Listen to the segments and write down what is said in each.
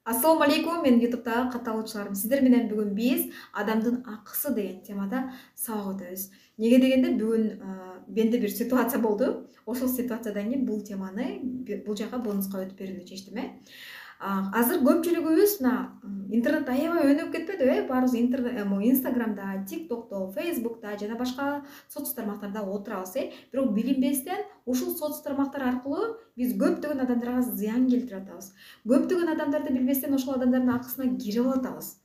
Ассаламу алейкум, мен YouTube'да катталуучуларым. Сиздер менен бүгүн биз адамдын акысы деген темада сабак өтөбүз. Неге дегенде бүгүн менде бир ситуация болду. Ошол ситуациядан кийин бул теманы бул жака бонуска өтүп берүүнү чечтим. Азыр көпчүлүгүбүз мына интернет аябай өнүгүп кетпедиби? Баарыбыз Инстаграмда, ТикТокто, Фейсбукта жана башка соц тармактарда отурабыз. Бирок билинбестен ушул соц тармактар аркылуу биз көптөгөн адамдарга зыян келтирип атабыз. Көптөгөн адамдарды билбестен ошол адамдардын акысына кирип атабыз.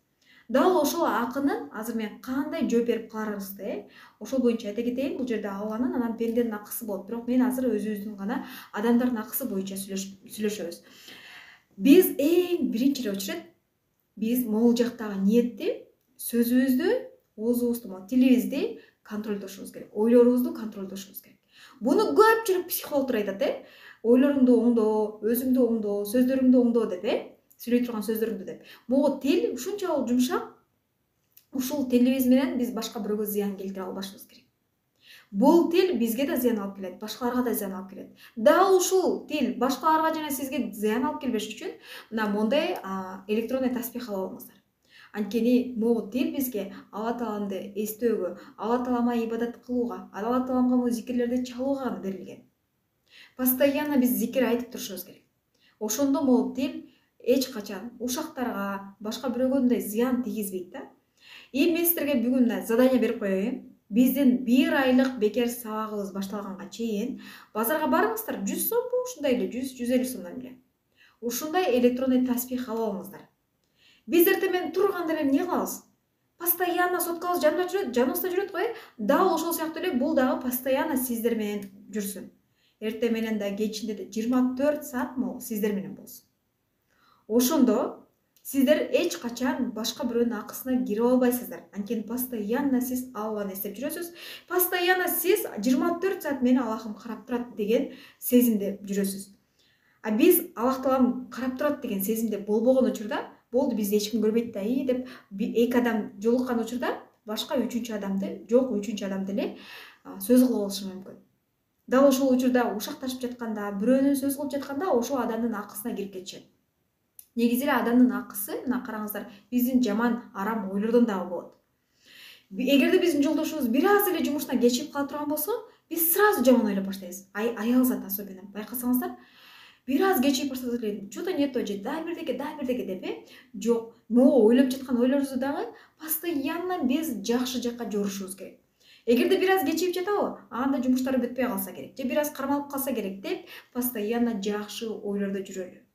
Дал ошол акынын азыр мен кандай жооп берип каларыбызды, ошол боюнча айта кетейин. Бул жерде Алланын, анан пенденин акысы болот. Бирок мен азыр өзүбүздүн гана адамдардын акысы боюнча сүйлөшөбүз. Биз эң биринчи очерет биз могул жактагы ниетти, сөзүбүздү, оозубузду, тилибизди контролдошубуз керек. Ойлорубузду контролдошубуз керек. Буну көпчүлүк психологдор айтат, ойлоруңду оңдоо, өзүңдү оңдоо, сөздөрүңдү оңдоо деп, сүйлөй турган сөздөрүңдү деп. Могу тил ушунчалык жумшак, ушул тилибиз менен биз башка бирөөгө зыян келтире албашыбыз керек. Бул тил бизге да зыян алып келет, башкаларга да зыян алып келет. Дал ушул тил башкаларга жана сизге зыян алып келбеш үчүн мына мондай электронный таспих алып алыңыздар. Анткени могу тил бизге Алла Тааламды эстөөгө, Алла Таалама ибадат кылууга, Алла Тааламга зикирлерди чалууга гана берилген. Постоянно биз зикир айтып турушубуз керек. Ошондо могу тил эч качан ушактарга, башка бирөөгө мындай зыян тийгизбейт да. Мен сиздерге бүгүн задание берип коеюн. Биздин 1 айлык бекер сабагыбыз башталганга чейин базарга барыңыздар, 100 сомбу, ушундай эле 100-150 сомдон эле. Ушундай электронный таспих алып алыңыздар. Биз эртең менен турганда эле эмне кылабыз? Постоянно соткабыз жаныбызда жүрөт го, Дал ошол сыяктуу эле бул дагы постоянно сиздер менен жүрсүн. Эртең менен да, кечинде да 24 саат могу сиздер менен болсун. Ошондо сиздер эч качан башка бирөөнүн акысына кирип албайсыздар. Анткени постоянно сиз Алланы эстеп жүрөсүз. Постоянно сиз 24 саат мени Аллахым карап турат деген сезимде жүрөсүз. Биз Аллах Таалам карап турат деген сезимде болбогон учурда, болду бизди эч ким көрбөйт да, деп эки адам жолуккан учурда башка үчүнчү адамды, үчүнчү адамды эле сөз кылып алышы мүмкүн. Дал ошол учурда ушакташып жатканда, бирөөнү сөз кылып жатканда ошол адамдын акысына кирип кетишет. Негизи эле адамдын акысы, мына караңыздар, биздин жаман, арам ойлордон дагы болот. Эгерде биздин жолдошубуз бир аз эле жумушуна кечигип кала турган болсо, биз сразу жаман ойлоп баштайбыз. Аял зат особенно. Байкасаңыздар, бир аз кечигип барса эле, что-то не то же, да бирдеке деп, жок, могу ойлоп жаткан ойлорубузду дагы постоянно биз жакшы жакка жорушубуз керек. Эгерде бир аз кечигип жатабы, анда жумуштары бүтпөй калса керек, же бир аз кармалып калса керек деп, постоянно жакшы ойлордо жүрөлү.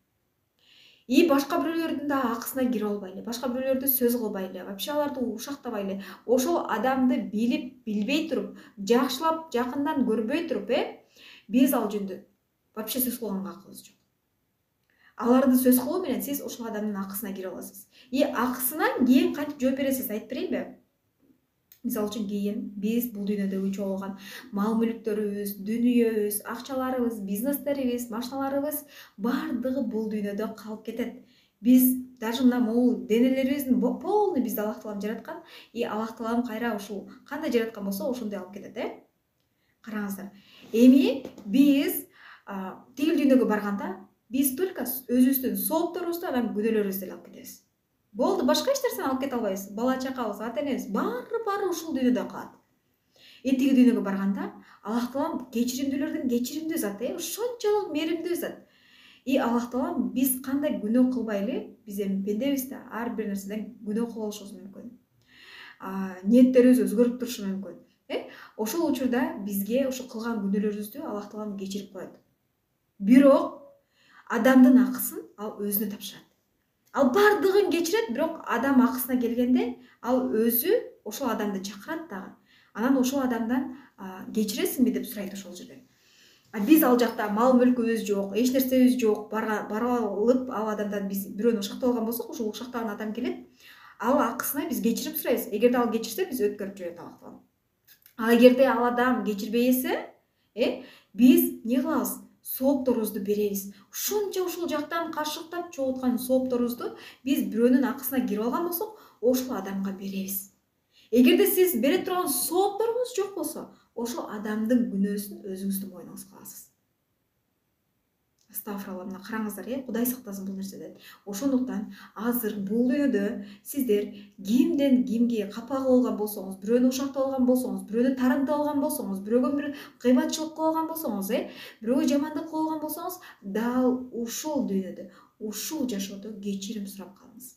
Башка бирөөлөрдүн да акысына кирип албайлы, башка бирөөлөрдү сөз кылбайлы, вообще аларды ушактабайлы. Ошол адамды билип, билбей туруп, жакшылап, жакындан көрбөй туруп, биз ал жөнүндө вообще сөз кылганга акыбыз жок. Аларды сөз кылуу менен сиз ошол адамдын акысына кирип аласыз. Акысынан кийин кантип жооп бересиз, айтып берейинби? Мисалы үчүн кийин биз бул дүйнөдө чогуу болгон мал мүлүктөрүбүз, дүнүйөбүз, акчаларыбыз, бизнестерибиз, машиналарыбыз бардыгы бул дүйнөдө калып кетет. Биз даже мына могул денелерибиздин полный бизди Аллах Таалам жараткан, Аллах Таалам кайра ушул кандай жараткан болсо, ошондой алып кетет, Караңыздар. Эми биз тигил дүйнөгө барганда биз только өзүбүздүн соопторубузду, анан күнөөлөрүбүздү эле алып кетебиз. Болду, башка эч нерсени алып кете албайбыз. Бала чакабыз, ата энебиз баары ушул дүйнөдө калат. Тиги дүйнөгө барганда Аллах Таалам кечиримдүүлөрдүн кечиримдүү зат, ошончолук мээримдүү зат. Аллах Таалам биз кандай күнөө кылбайлы, биз эми пендебиз да, ар бир нерседен күнөө кылып алышыбыз мүмкүн. Ниеттерибиз өзгөрүп турушу мүмкүн. Ошол учурда бизге ошо кылган күнөөлөрүбүздү Аллах Таалам кечирип коет. Бирок адамдын акысын ал өзүнө тапшырат. Ал бардыгын кечирет, бирок адам акысына келгенде ал өзү ошол адамды чакырат дагы. Анан ошол адамдан кечиресиңби деп сурайт ошол жерде. Биз ал жакта мал мүлкүбүз жок, эч нерсебиз жок, барып алып ал адамдан биз бирөөнү ушактап алган болсок, ошол ушактаган адам келет, ал акысына биз кечирим сурайбыз. Эгерде ал кечирсе, биз өткөрүп жиберет Аллах Таалам. Эгерде ал адам кечирбей эсе, биз эмне кылабыз? Соопторубузду беребиз. Ушунча ушул жактан кашыктап чогулткан соопторубузду биз бирөөнүн акысына кирип алган болсок, ошол адамга беребиз. Эгерде сиз бере турган соопторуңуз жок болсо, ошол адамдын күнөөсүн өзүңүздүн мойнуңузга аласыз. Астафиралла, мына караңыздар, Кудай сактасын бул нерседен. Ошондуктан азыр бул дүйнөдө сиздер кимден кимге капа болгон болсоңуз, бирөөнү ушактап алган болсоңуз, бирөөнү тарымтап алган болсоңуз, бирөөгө бир кыйбатчылык кылып алган болсоңуз, бирөөгө жамандык кылып алган болсоңуз, дал ушул дүйнөдө, ушул жашоодо кечирим сурап калыңыз.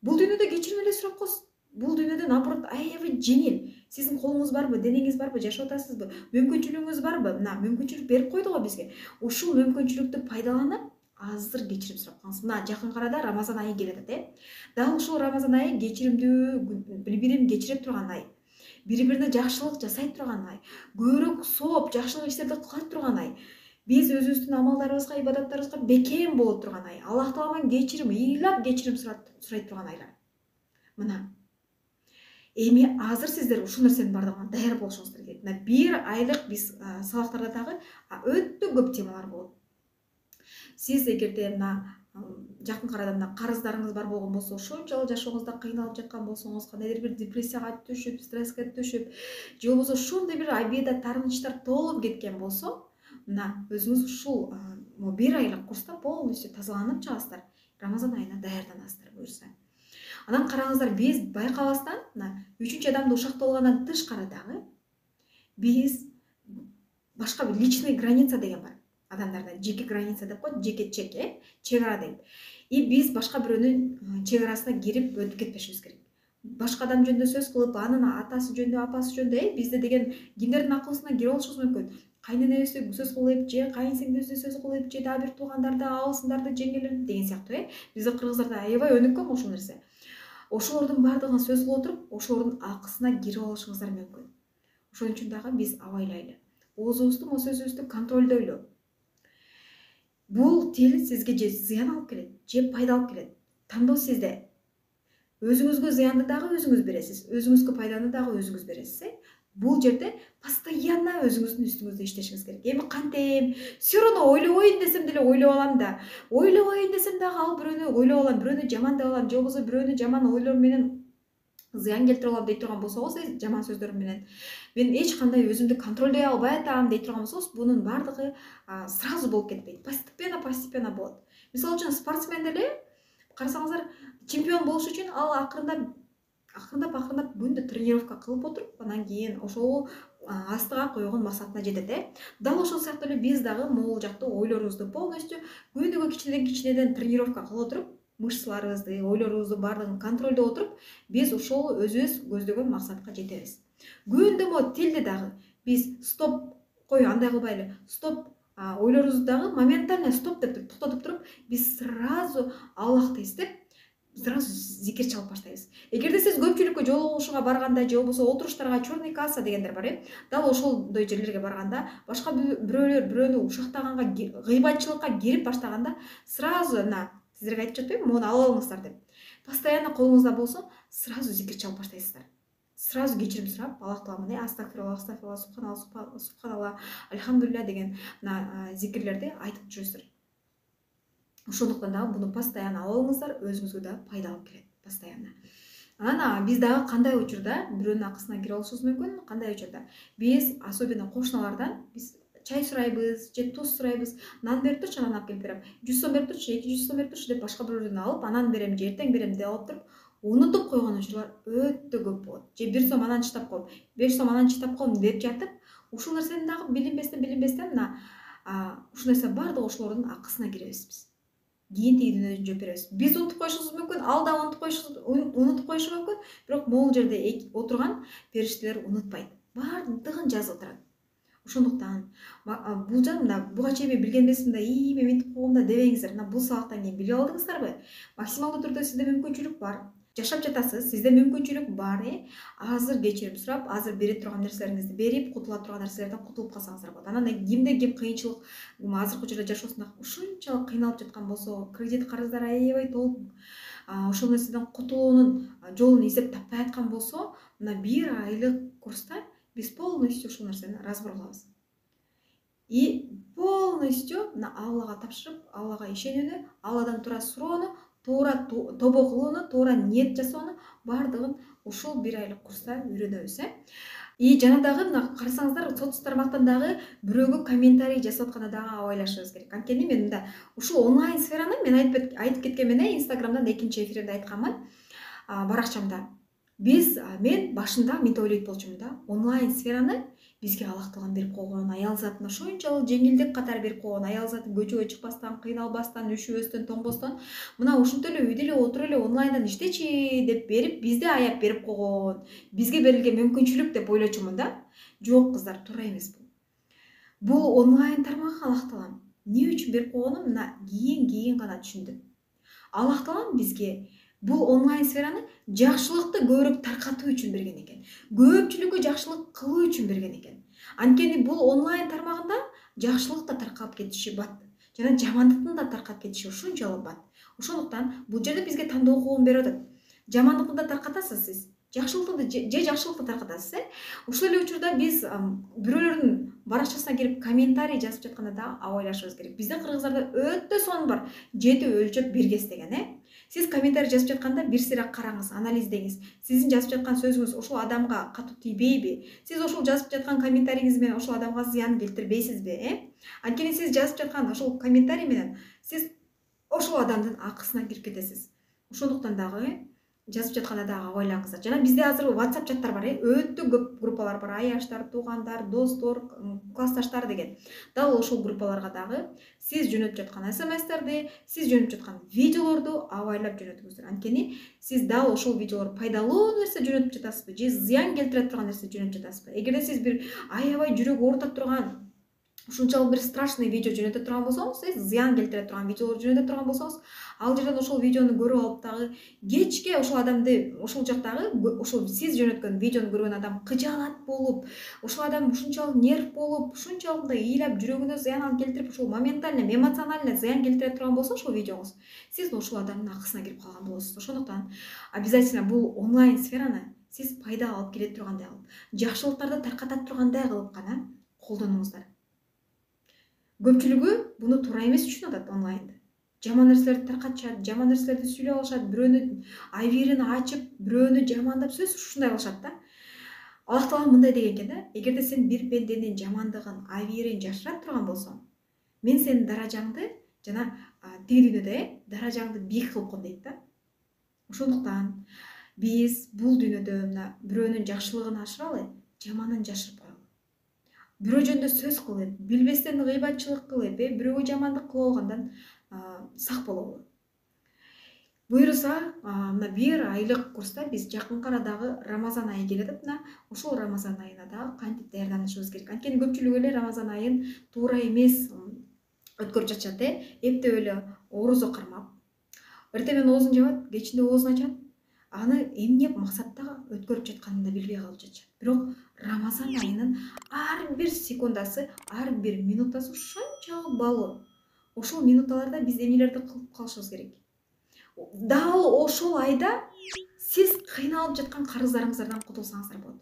Бул дүйнөдө кечирим эле сурап коесуз. Бул дүйнөдө наоборот аябай жеңил. Сиздин колуңуз барбы, денеңиз барбы, жашап атасызбы, мүмкүнчүлүгүңүз барбы? Мына мүмкүнчүлүк берип койду го бизге. Ушул мүмкүнчүлүктү пайдаланып, азыр кечирим сурап калыңыз. Мына жакын арада Рамазан айы келе атат, Дал ушул Рамазан айы кечиримдүү, бири-бирин кечире турган ай. Бири-бирине жакшылык жасай турган ай. Көбүрөөк сооп, жакшылык иштерди кыла турган ай. Биз өзүбүздүн амалдарыбызга, ибадаттарыбызга бекем боло турган ай. Аллах Тааладан кечирим, ыйлап кечирим сурай турган айлар. Мына эми азыр сиздер ушул нерсенин бардыгына даяр болушуңуздар керек. Мына 1 айлык биз сабактарда дагы өтө көп темалар болот. Сиз эгерде мына жакын арада мына карыздарыңыз бар болгон болсо, ошончолук жашооңузда кыйналып жаткан болсоңуз, кандайдыр бир депрессияга түшүп, стресске түшүп, же болбосо ошондой бир обида, тарынычтар толуп кеткен болсо, мына өзүңүз ушул 1 айлык курста полностью тазаланып чыгасыздар. Рамазан айына даярданасыздар буюрса. Анан караңыздар, биз байкабастан, мына 3-чү адамды ушактап алгандан тышкары дагы биз башка бир личный граница деген бар. Адамдарда жеке граница деп коет, жеке чек, чек ара дейт. И биз башка бирөөнүн чек арасына кирип өтүп кетпешибиз керек. Башка адам жөнүндө сөз кылып, анын атасы жөнүндө, апасы жөнүндө, бизде деген кимдердин акылысына кирип алышыбыз мүмкүн. Кайненебизди сөз кылып, же кайынсиңдибизди сөз кылып, же дагы бир туугандарды, абысындарды, жеңгелерди деген сыяктуу, Бизде кыргыздарда аябай өнүккөн ушул нерсе. Ошолордун бардыгына сөз кыла туруп, ошолордун акысына кирип алышыңыздар мүмкүн. Ошон үчүн дагы биз абайлайлы. Оозубузду, сөзүбүздү контролдойлу. Бул тил сизге же зыян алып келет, же пайда алып келет. Тандоо сизде. Өзүңүзгө зыянды дагы өзүңүз бересиз, өзүңүзгө пайданы дагы өзүңүз бересиз. Бул жерде постоянно өзүңүздүн үстүңүздө иштешиңиз керек. Эми кантем, все равно ойлобойн десем деле ойлоп алам да. Ойлобойн десем дагы ал бирөөнү ойлоп алам, бирөөнү жаман деп алам, же болбосо бирөөнү жаман ойлор менен зыян келтирип алам дей турган болсоңуз, жаман сөздөрүм менен мен эч кандай өзүмдү контролдой албай атам дей турган болсоңуз, бунун бардыгы сразу болуп кетпейт. Постепенно болот. Мисалы үчүн спортсмен деле карасаңыздар, чемпион болуш үчүн ал акырындап күндө тренировка кылып отуруп, анан кийин ошол астыга койгон максатына жетет, Дал ошол сыяктуу эле биз дагы могул жактуу ойлорубузду полностью күнүгө кичинеден тренировка кыла отуруп, мышцаларыбызды, ойлорубузду бардыгын контролдоп отуруп, биз ошол өзүбүз көздөгөн максатка жетебиз. Күндө могу тилди дагы биз стоп, кой андай кылбайлы, стоп, ойлорубузду дагы моментально стоп деп токтотуп туруп, биз сразу Аллахты эстеп, сразу зикир чалып баштайбыз. Эгерде сиз көпчүлүккө жолугушууга барганда, же болбосо отуруштарга черный касса дегендер бар, Дал ошолдой жерлерге барганда, башка бирөөлөр бирөөнү ушактаганга, кыйбатчылыкка кирип баштаганда, сразу сиздерге айтып жатпайбы, муну алып алыңыздар деп. Постоянно колуңузда болсо, сразу зикир чалып баштайсыздар. Сразу кечирим сурап, Аллах Тааладан астагфирулла, субханалла, альхамдулилля деген зикирлерди айтып жүрөсүздөр. Ошондуктан дагы буну постоянно алып алыңыздар, өзүңүзгө да пайда алып келет постоянно. Анан биз дагы кандай учурда бирөөнүн акысына кирип алышыбыз мүмкүн? Кандай учурда? Биз особенно кошуналардан биз чай сурайбыз, же туз сурайбыз. Нан берип турчу, анан алып келип берем. 100 сом берип турчу, 200 сом берип турчу деп башка бирөөлөрдөн алып, анан берем же эртең берем деп алып туруп, унутуп койгон учурлар өтө көп болот. Же 1 сом анан чыдап коем, 5 сом анан чыдап коем деп жатып, ушул нерсени дагы билинбестен ушул нерсе бардыгы ошолордун акысына киребиз биз. Кийин тиги дүйнөдөн жооп беребиз. Биз унутуп коюшубуз мүмкүн, ал да унутуп коюшу мүмкүн, бирок могул жерде отурган периштелер унутпайт. Бардыгын жазып турат. Ошондуктан бул жана буга чейин билген эмесмин да, мен мынтип койгом да дебеңиздер. Бул сабактан кийин билип алдыңыздарбы? Максималдуу түрдө сизде мүмкүнчүлүк бар. Жашап жатасыз, сизде мүмкүнчүлүк бар, азыр кечирим сурап, азыр бере турган нерселериңизди берип, кутула турган нерселерден кутулуп калсаңыздар болот. Анан ким кыйынчылык, азыркы учурда жашоосунда ушунчалык кыйналып жаткан болсо, кредит карыздар аябай толуп, ошол нерседен кутулуунун жолун издеп таппай аткан болсо, мына 1 айлык курста биз полностью ушул нерсени разбор кылабыз. И полностью Аллага тапшырып, Аллага ишенүүнү, Алладан туура суроону, туура тобо кылууну, туура ниет жасоону бардыгын ушул 1 айлык курста үйрөнөбүз. И жана дагы мына карасаңыздар, соц тармактан дагы бирөөгө комментарий жасап атканда дагы абайлашыбыз керек. Анткени мен мында ушул онлайн сфераны мен айтып кеткен эле Инстаграмдан экинчи эфиримде айтканмын, баракчамда. Мен башында мынтип ойлойт болчумун да, онлайн сфераны бизге алакталган берип койгон, аял затын ошончолук жеңилдик катары берип койгон, аял затын көчөгө чыкпастан, кыйналбастан, üşүбөстөн, тоңбостон мына ушинтип эле үйдө эле отуруп эле онлайндан иштечи деп берип, бизди аяп берип койгон, бизге берилген мүмкүнчүлүк деп ойлочумун да. Жок кыздар, туура эмес бул. Бул онлайн тармагы алакталган. Эмне үчүн берип койгонун мына кийин гана түшүндүм. Алакталган бизге бул онлайн сфераны жакшылыкты көбүрөөк таркатуу үчүн берген экен. Көпчүлүккө жакшылык кылуу үчүн берген экен. Анткени бул онлайн тармагында жакшылык да таркап кетиши бат, жана жамандыктын да таркап кетиши ушунчалык бат. Ошондуктан бул жерде бизге тандоо куугун берип атат. Жамандыкты да таркатасыз сиз, жакшылыкты же жакшылыкты таркатасыз, Ошол эле учурда биз бирөөлөрдүн баракчасына кирип комментарий жазып жатканда да абайлашыбыз керек. Биздин кыргыздарда өтө сонун бар, 7 өлчөп 1 кес деген, Сиз комментарий жазып жатканда бир сыйра караңыз, анализдеңиз. Сиздин жазып жаткан сөзүңүз ошол адамга катуу тийбейби? Сиз ошол жазып жаткан комментарийиңиз менен ошол адамга зыян келтирбейсизби, Анткени сиз жазып жаткан ошол комментарий менен сиз ошол адамдын акысына кирип кетесиз. Ошондуктан дагы жазып жатканда дагы абайлаңыздар. Жана бизде азыр WhatsApp чаттар бар, өтө көп группалар бар. Аяштар, туугандар, достор, классташтар деген. Дал ошол группаларга дагы сиз жөнөтүп жаткан СМСтерди, сиз жөнөтүп жаткан видеолорду абайлап жөнөтүңүздөр. Анткени сиз дал ошол видеолор пайдалуу нерсе жөнөтүп жатасызбы, же зыян келтире турган нерсе жөнөтүп жатасызбы? Эгерде сиз бир аябай жүрөк оорута турган ушунчалык бир страшный видео жөнөтө турган болсоңуз, сиз зыян келтире турган видеолор жөнөтө турган болсоңуз, ал жерден ошол видеону көрүп алып дагы кечке ошол адамды, ошол жактагы ошол сиз жөнөткөн видеону көргөн адам кыжаалат болуп, ошол адам ушунчалык нерв болуп, ушунчалык мындай ыйлап жүрөгүнө зыян келтирип, ошол моментально, эмоционально зыян келтире турган болсо ошол видеоңуз, сиз ошол адамдын акысына кирип калган болосуз. Ошондуктан обязательно бул онлайн сфераны сиз пайда алып келе тургандай кылып, жакшылыктарды тарката тургандай кылып гана колдонуңуздар. Көпчүлүгү буну туура эмес үчүн атат онлайнды. Жаман нерселерди таркатышат, жаман нерселерди сүйлөп алышат, бирөөнү айберин ачып, бирөөнү жамандап сөз ушундай кылышат да. Алакталган мындай деген экен да, эгерде сен бир пенденин жамандыгын, айберин жашыра турган болсоң, мен сенин даражаңды жана тиги дүйнөдө даражаңды бийик кылып коем дейт да. Ошондуктан биз бул дүйнөдө мына бирөөнүн жакшылыгын ашыралы, жаманын жашырып коелу. Бирөө жөнүндө сөз кылып, билбестен гыйбатчылык кылып, бирөөгө жамандык кылып алгандан сак бололу. Буюрса, мына 1 айлык курста биз жакынкы арадагы Рамазан айы келе атат. Мына ошол Рамазан айына да кантип даярданышыбыз керек. Анткени көпчүлүк эле Рамазан айын туура эмес өткөрүп жатышат, эптеп эле орозо кармап, эртең оозун жабат, кечинде оозун ачат. Аны эмне максатта өткөрүп жатканын да билбей калып жатышат. Бирок Рамазан айынын ар бир секундасы, ар бир минутасы ушунчалык баалуу. Ошол минуталарда биз эмнелерди кылып калышыбыз керек? Дал ошол айда сиз кыйналып жаткан карыздарыңыздардан кутулсаңыздар болот.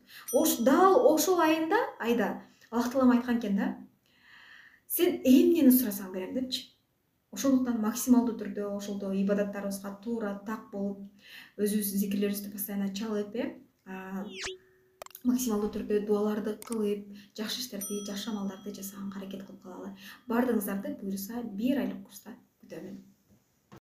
Дал ошол айда Аллах айткан экен да, сен эмнени сурасаң берем депчи. Ошондуктан максималдуу түрдө ошолдо ибадаттарыбызга туура так болуп, өзүбүздүн зикирлерибизди постоянно чалып, максималдуу түрдө дуаларды кылып, жакшы иштерди, жакшы амалдарды жасаганга аракет кылып калалы. Бардыгыңыздарды буюрса 1 айлык курста күтөмүн.